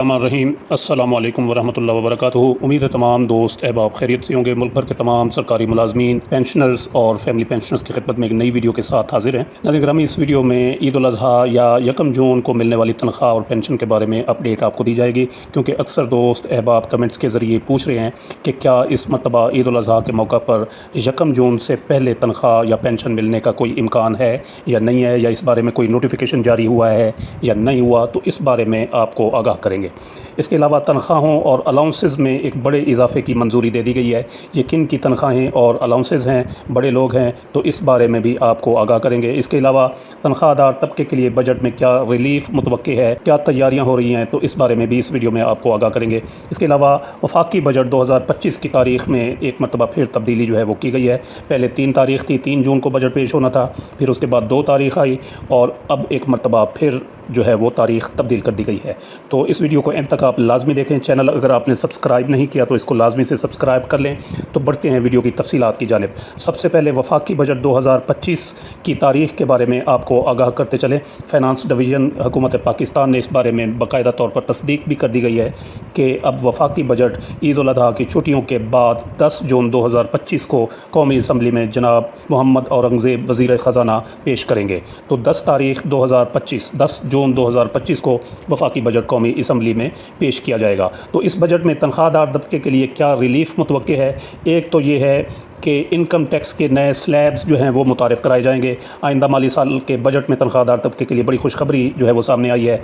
रहीम अस्सलाम वालेकुम वरहमतुल्लाहि वबरकातुहू। उम्मीद है तमाम दोस्त अहबाब खैरियत से होंगे। मुल्क भर के तमाम सरकारी मुलाजमीन, पेंशनर्स और फैमिली पेंशनर्स की खिदमत में एक नई वीडियो के साथ हाजिर हैं। नाज़रीन ग्रामी, इस वीडियो में ईद उल अज़हा या यकम जून को मिलने वाली तनख्वाह और पेंशन के बारे में अपडेट आपको दी जाएगी, क्योंकि अक्सर दोस्त अहबाब कमेंट्स के ज़रिए पूछ रहे हैं कि क्या इस मरतबा ईद उल अज़हा के मौका पर यकम जून से पहले तनख्वाह या पेंशन मिलने का कोई इम्कान है या नहीं है, या इस बारे में कोई नोटिफिकेशन जारी हुआ है या नहीं हुआ। तो इस बारे में आपको आगाह करेंगे। इसके अलावा तनख्वाहों और अलाउंसेस में एक बड़े इजाफे की मंजूरी दे दी गई है। ये किन की तनख्वाहें और अलाउंसेस हैं, बड़े लोग हैं, तो इस बारे में भी आपको आगाह करेंगे। इसके अलावा तनख्वाहदार तबके के लिए बजट में क्या रिलीफ मुतवक्के है, क्या तैयारियां हो रही हैं, तो इस बारे में भी इस वीडियो में आपको आगाह करेंगे। इसके अलावा वफाकी बजट 2025 की तारीख में एक मरतबा फिर तब्दीली जो है वो की गई है। पहले 3 तारीख थी, 3 जून को बजट पेश होना था, फिर उसके बाद 2 तारीख आई और अब एक मरतबा फिर जो है वो तारीख़ तब्दील कर दी गई है। तो इस वीडियो को एंड तक आप लाजमी देखें। चैनल अगर आपने सब्सक्राइब नहीं किया तो इसको लाजमी से सब्सक्राइब कर लें। तो बढ़ते हैं वीडियो की तफसीलात की जानिब। सबसे पहले वफाकी बजट 2025 की तारीख़ के बारे में आपको आगाह करते चले। फ़ाइनेंस डिवीज़न हुकूमत पाकिस्तान ने इस बारे में बाकायदा तौर पर तस्दीक भी कर दी गई है कि अब वफाकी बजट ईद उल अज़हा की छुट्टियों के बाद 10 जून 2025 को कौमी असम्बली में जनाब मोहम्मद औरंगज़ेब वज़ीर ख़ज़ाना पेश करेंगे। तो 10 तारीख़ 2025 10 जून 2025 को वफाकी बजट कौमी असम्बली में पेश किया जाएगा। तो इस बजट में तनख्वाहदार तबके के लिए क्या रिलीफ मुतवक्के है। एक तो ये है कि इनकम टैक्स के नए स्लैब्स जो हैं वो मुतारिफ़ कराए जाएंगे। आइंदा माली साल के बजट में तनख्वाहदार तबके के लिए बड़ी खुशखबरी जो है वो सामने आई है।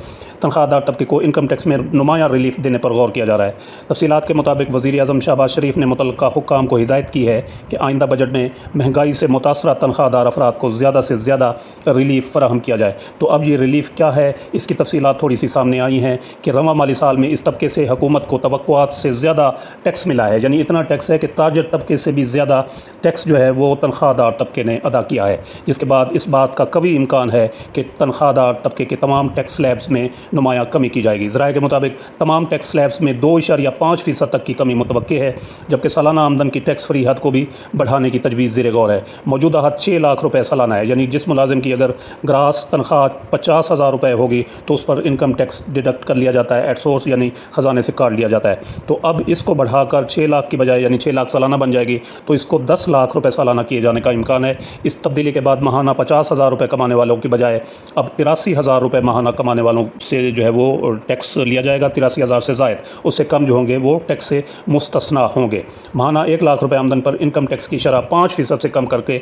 तनख्वाहदार तबके को इनकम टैक्स में नुमायाँ रिलीफ देने पर गौर किया जा रहा है। तफसीलात के मुताबिक वज़ीर आज़म शहबाज शरीफ ने मुतल्लिक़ा हुक्काम को हिदायत की है कि आइंदा बजट में महंगाई से मुतासरा तनख्वाहदार अफराद को ज़्यादा से ज़्यादा रिलीफ फ़राहम किया जाए। तो अब ये रिलीफ क्या है, इसकी तफसीलात थोड़ी सी सामने आई हैं कि रवां माली साल में इस तबके से हुकूमत को तवक्कुआत से ज़्यादा टैक्स मिला है। यानी इतना टैक्स है कि ताजर तबके से भी ज़्यादा टैक्स जो है वो तनख्वाहदार तबके ने अदा किया है, जिसके बाद इस बात का कवी इम्कान है कि तनख्वाहदार तबके के तमाम टैक्स स्लैब्स में नुमायाँ कमी की जाएगी। ज़राए के मुताबिक तमाम टैक्स स्लैब्स में 2.5% तक की कमी मुतवक्के है, जबकि सालाना आमदन की टैक्स फ्री हद को भी बढ़ाने की तजवीज़ ज़ेर गौर है। मौजूदा हद 6 लाख रुपये सालाना है। यानी जिस मुलाजिम की अगर ग्रास तनख्वाह 50,000 रुपये होगी तो उस पर इनकम टैक्स डिडक्ट कर लिया जाता है, एट सोर्स यानी ख़जाने से काट लिया जाता है। तो अब इसको बढ़ाकर 6 लाख की बजाय यानी 6 लाख सालाना बन जाएगी, तो इसको 10 लाख रुपये सालाना किए जाने का इम्कान है। इस तब्दीली के बाद माहाना 50,000 रुपये कमाने वालों की बजाय अब 83,000 रुपये माहाना कमाने वालों से जो है वो टैक्स लिया जाएगा। 83,000 से ज़ायद, उससे कम जो होंगे वो टैक्स से मुस्तस्ना होंगे। माहाना 1 लाख रुपये आमदन पर इनकम टैक्स की शरह 5% से कम करके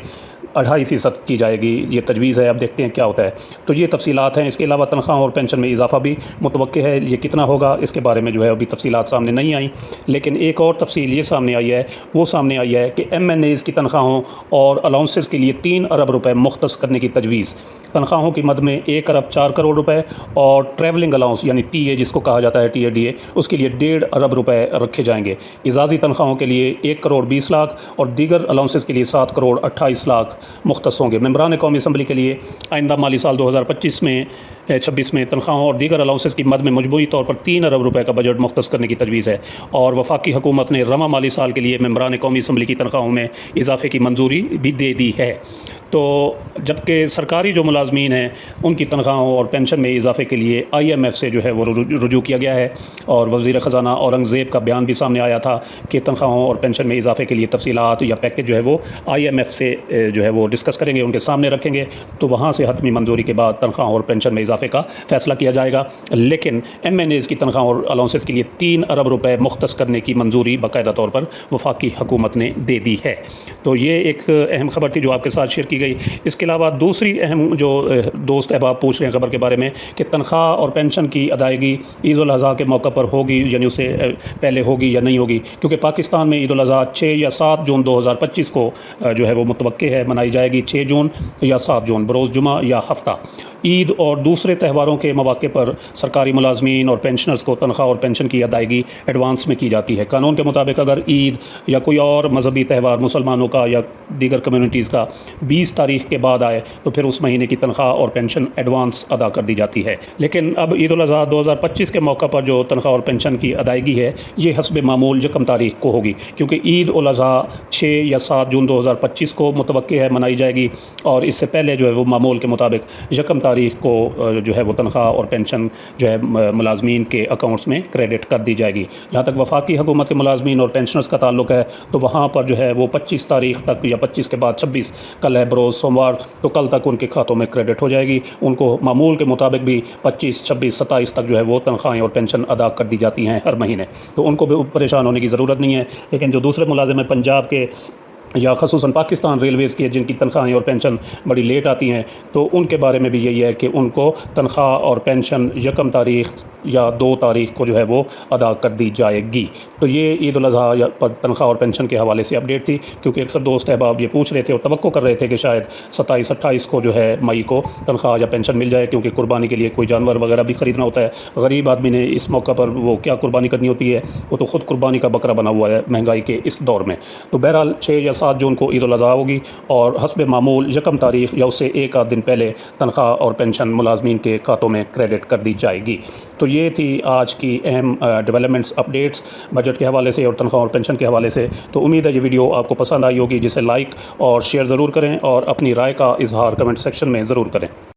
2.5% की जाएगी। ये तजवीज़ है, अब देखते हैं क्या होता है। तो ये तफसीलात हैं। इसके अलावा तनख्वाह और पेंशन में इजाफा भी मुतवक्के है। ये कितना होगा इसके बारे में जो है अभी तफसीलात सामने नहीं आई, लेकिन एक और तफसील ये सामने आई है, वो सामने आई है कि MNAs की तनख्वाहों और अलाउंसेस के लिए 3 अरब रुपये मुख्तस करने की तजवीज़। तनख्वाहों की मद में 1 अरब 4 करोड़ रुपए और ट्रैवलिंग अलाउंस यानी TA जिसको कहा जाता है TADA, उसके लिए 1.5 अरब रुपए रखे जाएंगे। इजाज़ी तनख्वाहों के लिए 1 करोड़ 20 लाख और दीगर अलाउंसेस के लिए 7 करोड़ 28 लाख मुख्तस होंगे। मेंबरान कौमी असम्बली के लिए आइंदा माली साल 2025 में 26 में तनख्वाहों और दीगर अलाउंसेस की मद में मजमूई तौर पर 3 अरब रुपए का बजट मुख्तस करने की तजवीज़ है। और वफाकी हुकूमत ने रवां माली साल के लिए मेंबरान कौमी असम्बली की तनख्वाहों में इजाफे की मंजूरी भी दे दी है। तो जबकि सरकारी जो मुलाजमीन हैं उनकी तनख्वाहों और पेंशन में इजाफे के लिए IMF से जो है वो रुजू किया गया है, और वज़ीर ख़ज़ाना औरंगज़ेब का बयान भी सामने आया था कि तनख्वाहों और पेंशन में इजाफे के लिए तफसीलात या पैकेज जो है वो IMF से जो है वो डिस्कस करेंगे, उनके सामने रखेंगे। तो वहाँ से हतमी मंजूरी के बाद तनख्वाह और पेंशन में इजाफे का फ़ैसला किया जाएगा। लेकिन MNAs की तनख्वाह और अलाउंसेस के लिए 3 अरब रुपये मुख्तस करने की मंजूरी बाकायदा तौर पर वफाकी हुकूमत ने दे दी है। तो ये एक अहम खबर थी जो आपके साथ शेयर की गई। इसके अलावा दूसरी अहम जो दोस्त अहबाब पूछ रहे हैं खबर के बारे में कि तनख्वाह और पेंशन की अदायगी ईद उल अज़हा के मौके पर होगी यानी उससे पहले होगी या नहीं होगी, क्योंकि पाकिस्तान में ईद उल अज़हा 6 या 7 जून 2025 को जो है वो मुतवक्के है मनाई जाएगी। 6 जून या 7 जून, बरोज़ जुमा या हफ्ता। ईद और दूसरे त्यौहारों के मौके पर सरकारी मुलाजमीन और पेंशनर्स को तनख्वाह और पेंशन की अदायगी एडवांस में की जाती है। कानून के मुताबिक अगर ईद या कोई और मजहबी त्यौहार त्यौहार मुसलमानों का या दीगर कम्युनिटीज़ का 20 तारीख के बाद आए तो फिर उस महीने की तनख्वाह और पेंशन एडवांस अदा कर दी जाती है। लेकिन अब ईद उल अज़हा 2025 के मौका पर जो तनख्वाह और पेंशन की अदायगी है ये हस्ब मामूल यकम तारीख को होगी, क्योंकि ईद उल अज़हा 6 या 7 जून 2025 को मुतवक्की है मनाई जाएगी और इससे पहले जो है वो मामूल के मुताबिक यकम तारीख को जो है वो तनख्वाह और पेंशन जो है मुलाजमीन के अकाउंट्स में क्रेडिट कर दी जाएगी। जहाँ तक वफाकी हुकूमत के मुलाजमीन और पेंशनर्स का ताल्लुक है तो वहाँ पर जो है वो 25 तारीख तक या 25 के बाद 26, कल है बरोज़ सोमवार, तो कल तक उनके खातों में क्रेडिट हो जाएगी। उनको मामूल के मुताबिक भी 25, 26, 27 तक जो है वो तनख्वाहें और पेंशन अदा कर दी जाती हैं हर महीने, तो उनको भी परेशान होने की ज़रूरत नहीं है। लेकिन जो दूसरे मुलाजिम हैं पंजाब के या ख़ुसूसन पाकिस्तान रेलवेज़ की जिनकी तनख्वाहें और पेंशन बड़ी लेट आती हैं, तो उनके बारे में भी यही है कि उनको तनख्वाह और पेंशन यकम तारीख या 2 तारीख को जो है वो अदा कर दी जाएगी। तो ये ईद उल अज़हा या पर तनख्वाह और पेंशन के हवाले से अपडेट थी, क्योंकि अक्सर दोस्त अहबाब ये पूछ रहे थे और तवक्को कर रहे थे कि शायद 27, 28 को जो है मई को तनख्वाह या पेंशन मिल जाए, क्योंकि कुर्बानी के लिए कोई जानवर वगैरह भी ख़रीदना होता है। गरीब आदमी ने इस मौका पर वो क्या कुर्बानी करनी होती है, वो तो ख़ुद कुर्बानी का बकरा बना हुआ है महंगाई के इस दौर में। तो बहरहाल 6 या 7 जून को ईद उल अज़हा होगी और हस्ब मामूल यकम तारीख या उससे एक आध दिन पहले तनख्वाह और पेंशन मुलाजमीन के खातों में क्रेडिट कर दी जाएगी। तो ये थी आज की अहम डेवलपमेंट्स अपडेट्स बजट के हवाले से और तनख्वाह और पेंशन के हवाले से। तो उम्मीद है ये वीडियो आपको पसंद आई होगी, जिसे लाइक और शेयर ज़रूर करें और अपनी राय का इजहार कमेंट सेक्शन में ज़रूर करें।